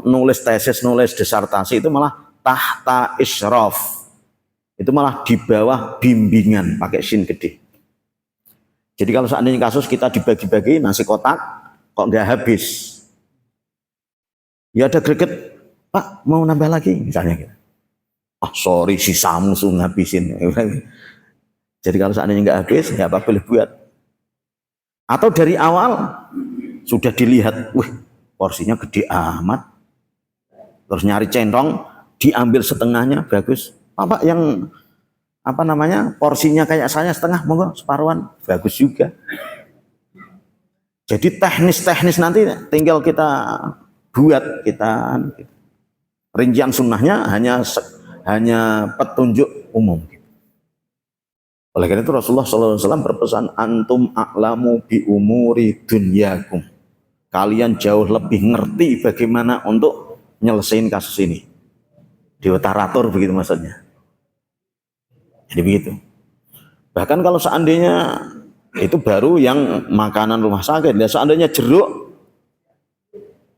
nulis tesis, nulis disertasi itu malah tahta israf. Itu malah di bawah bimbingan pakai sin gede. Jadi kalau seandainya kasus kita dibagi-bagi nasi kotak kok nggak habis. Ya ada greget, Pak mau nambah lagi misalnya gitu. Ah sorry si Samsung ngabisin. Jadi kalau seandainya nggak habis, ya apa boleh buat. Atau dari awal sudah dilihat, wih porsinya gede amat. Terus nyari centong, diambil setengahnya, bagus. Pak yang apa namanya porsinya kayak saya setengah, monggo separuhan, bagus juga. Jadi teknis-teknis nanti tinggal kita buat, kita rincian sunnahnya hanya petunjuk umum. Oleh karena itu Rasulullah SAW berpesan, antum a'lamu bi umuri dunyakum. Kalian jauh lebih ngerti bagaimana untuk nyelesain kasus ini. Diotaratur begitu maksudnya. Jadi begitu. Bahkan kalau seandainya itu baru yang makanan rumah sakit. Ya seandainya jeruk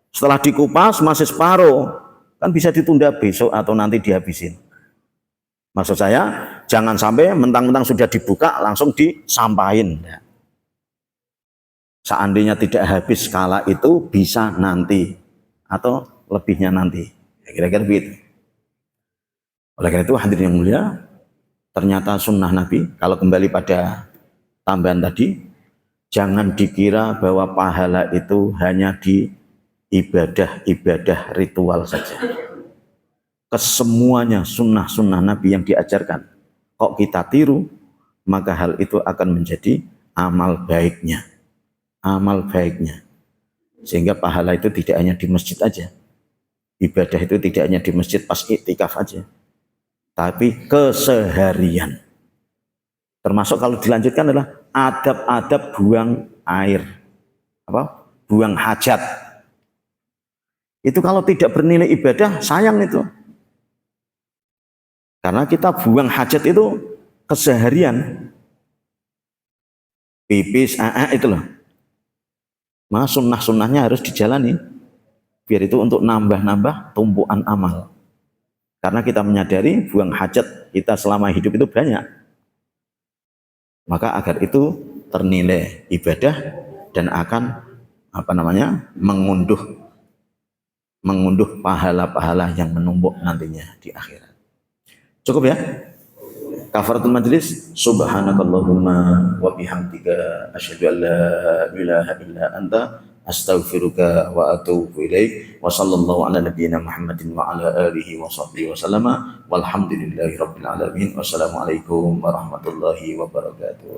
setelah dikupas masih separuh, kan bisa ditunda besok atau nanti dihabisin. Maksud saya, jangan sampai mentang-mentang sudah dibuka langsung disampain. Seandainya tidak habis kala itu bisa nanti atau lebihnya nanti. Kira-kira begitu. Oleh karena itu hadirin yang mulia, ternyata sunnah Nabi, kalau kembali pada tambahan tadi, jangan dikira bahwa pahala itu hanya di ibadah-ibadah ritual saja. Kesemuanya sunnah-sunnah Nabi yang diajarkan, kok kita tiru, maka hal itu akan menjadi amal baiknya. Amal baiknya. Sehingga pahala itu tidak hanya di masjid aja. Ibadah itu tidak hanya di masjid pas iktikaf aja. Tapi keseharian. Termasuk kalau dilanjutkan adalah adab-adab buang air. Buang hajat. Itu kalau tidak bernilai ibadah, sayang itu. Karena kita buang hajat itu keseharian. Pipis, itu loh. Maka sunnah-sunnahnya harus dijalani. Biar itu untuk nambah-nambah tumpuan amal. Karena kita menyadari buang hajat kita selama hidup itu banyak. Maka agar itu ternilai ibadah dan akan mengunduh pahala-pahala yang menumpuk nantinya di akhirat. Cukup ya? Kafaratul majlis, subhanakallahumma wa bihamdika asyhadu an la ilaha illa anta astaghfiruka wa atubu ilaik wa sallallahu ala nabiyyina Muhammadin wa ala alihi wa sahbihi wa sallama walhamdulillahi rabbil alamin. Wassalamualaikum warahmatullahi wabarakatuh.